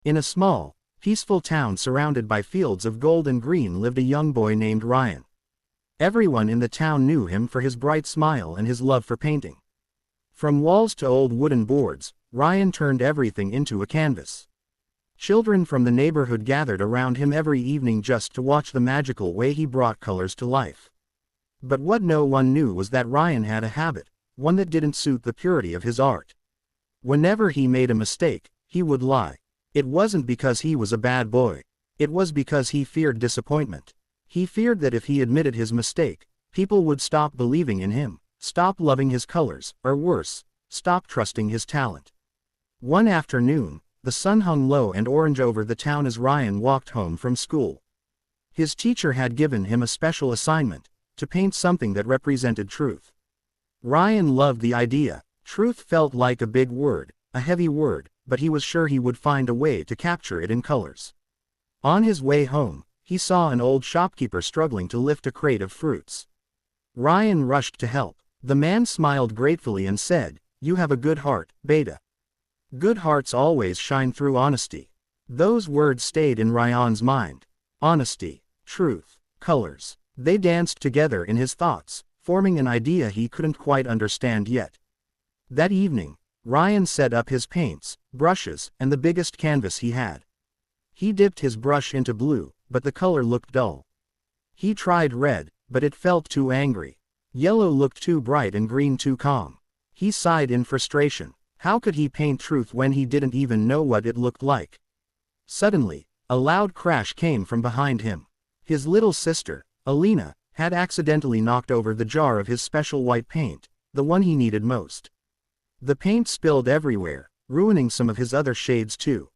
In a small, peaceful town surrounded by fields of gold and green lived a young boy named Rayan. Everyone in the town knew him for his bright smile and his love for painting. From walls to old wooden boards, Rayan turned everything into a canvas. Children from the neighborhood gathered around him every evening just to watch the magical way he brought colors to life. But what no one knew was that Rayan had a habit, one that didn't suit the purity of his art. Whenever he made a mistake, he would lie. It wasn't because he was a bad boy. It was because he feared disappointment. He feared that if he admitted his mistake, people would stop believing in him, stop loving his colors, or worse, stop trusting his talent. One afternoon, the sun hung low and orange over the town as Rayan walked home from school. His teacher had given him a special assignment, to paint something that represented truth. Rayan loved the idea. Truth felt like a big word, a heavy word, but he was sure he would find a way to capture it in colors. On his way home, he saw an old shopkeeper struggling to lift a crate of fruits. Rayan rushed to help. The man smiled gratefully and said, "You have a good heart, Beta." Good hearts always shine through honesty. Those words stayed in Rayan's mind. Honesty, truth, colors. They danced together in his thoughts, forming an idea he couldn't quite understand yet. That evening, Rayan set up his paints, brushes, and the biggest canvas he had. He dipped his brush into blue, but the color looked dull. He tried red, but it felt too angry. Yellow looked too bright and green too calm. He sighed in frustration. How could he paint truth when he didn't even know what it looked like? Suddenly, a loud crash came from behind him. His little sister, Alina, had accidentally knocked over the jar of his special white paint, the one he needed most. The paint spilled everywhere, ruining some of his other shades too.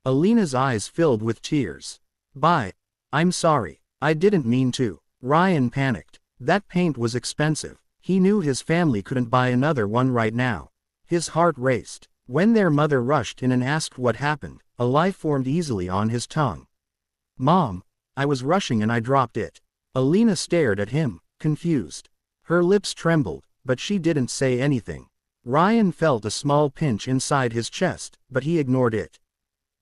Alina's eyes filled with tears. I'm sorry, I didn't mean to." Rayan panicked. That paint was expensive. He knew his family couldn't buy another one right now. His heart raced. When their mother rushed in and asked what happened, a lie formed easily on his tongue. "Mom, I was rushing and I dropped it." Alina stared at him, confused. Her lips trembled, but she didn't say anything. Rayan felt a small pinch inside his chest, but he ignored it.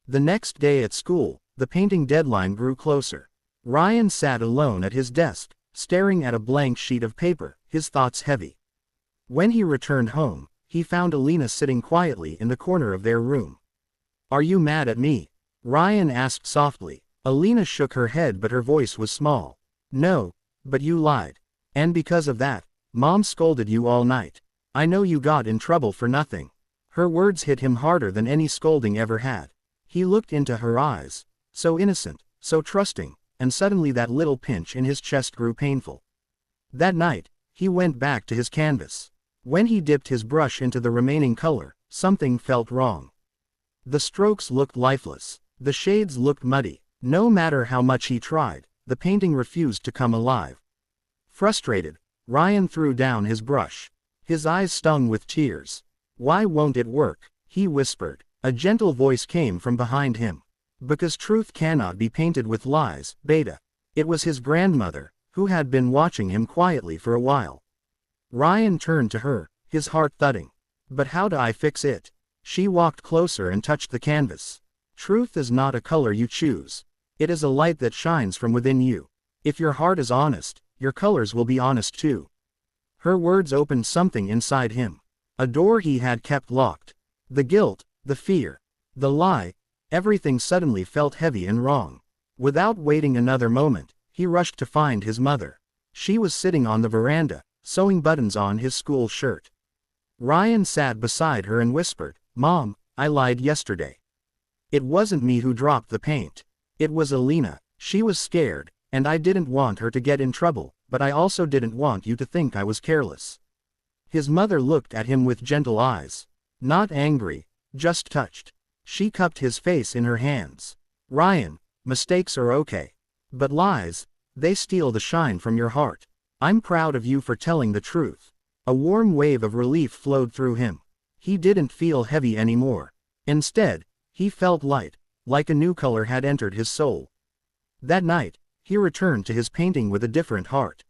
The next day at school, the painting deadline grew closer. Rayan sat alone at his desk, staring at a blank sheet of paper, his thoughts heavy. When he returned home, he found Alina sitting quietly in the corner of their room. "Are you mad at me?" Rayan asked softly. Alina shook her head, but her voice was small. "No, but you lied. And because of that, Mom scolded you all night. I know you got in trouble for nothing." Her words hit him harder than any scolding ever had. He looked into her eyes, so innocent, so trusting, and suddenly that little pinch in his chest grew painful. That night, he went back to his canvas. When he dipped his brush into the remaining color, something felt wrong. The strokes looked lifeless. The shades looked muddy. No matter how much he tried, the painting refused to come alive. Frustrated, Rayan threw down his brush. His eyes stung with tears. "Why won't it work?" he whispered. A gentle voice came from behind him. "Because truth cannot be painted with lies, Beta." It was his grandmother, who had been watching him quietly for a while. Rayan turned to her, his heart thudding. "But how do I fix it?" She walked closer and touched the canvas. "Truth is not a color you choose. It is a light that shines from within you. If your heart is honest, your colors will be honest too." Her words opened something inside him. A door he had kept locked. The guilt, the fear, the lie, everything suddenly felt heavy and wrong. Without waiting another moment, he rushed to find his mother. She was sitting on the veranda, sewing buttons on his school shirt. Rayan sat beside her and whispered, "Mom, I lied yesterday. It wasn't me who dropped the paint. It was Alina. She was scared, and I didn't want her to get in trouble, but I also didn't want you to think I was careless." His mother looked at him with gentle eyes. Not angry, just touched. She cupped his face in her hands. "Rayan, mistakes are okay. But lies, they steal the shine from your heart. I'm proud of you for telling the truth." A warm wave of relief flowed through him. He didn't feel heavy anymore. Instead, he felt light, like a new color had entered his soul. That night, he returned to his painting with a different heart.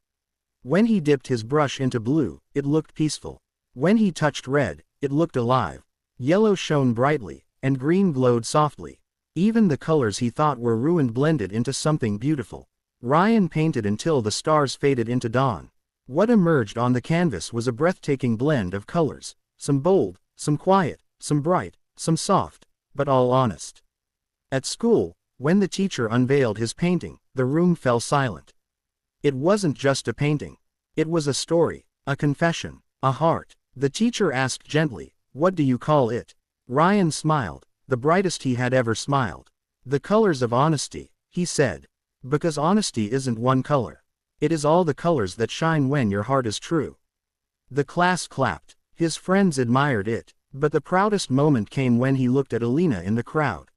When he dipped his brush into blue, it looked peaceful. When he touched red, it looked alive. Yellow shone brightly, and green glowed softly. Even the colors he thought were ruined blended into something beautiful. Rayan painted until the stars faded into dawn. What emerged on the canvas was a breathtaking blend of colors, some bold, some quiet, some bright, some soft, but all honest. At school, when the teacher unveiled his painting, the room fell silent. It wasn't just a painting. It was a story, a confession, a heart. The teacher asked gently, "What do you call it?" Rayan smiled, the brightest he had ever smiled. "The colors of honesty," he said. "Because honesty isn't one color. It is all the colors that shine when your heart is true." The class clapped. His friends admired it, but the proudest moment came when he looked at Alina in the crowd.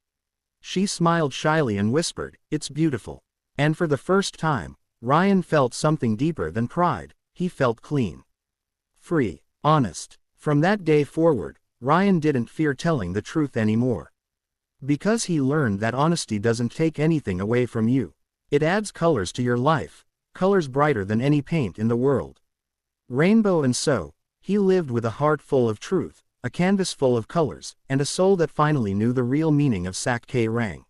She smiled shyly and whispered, "It's beautiful." And for the first time, Rayan felt something deeper than pride. He felt clean. Free. Honest. From that day forward, Rayan didn't fear telling the truth anymore. Because he learned that honesty doesn't take anything away from you. It adds colors to your life, colors brighter than any paint in the world. Rainbow. And so, he lived with a heart full of truth, a canvas full of colors, and a soul that finally knew the real meaning of Sach Rang.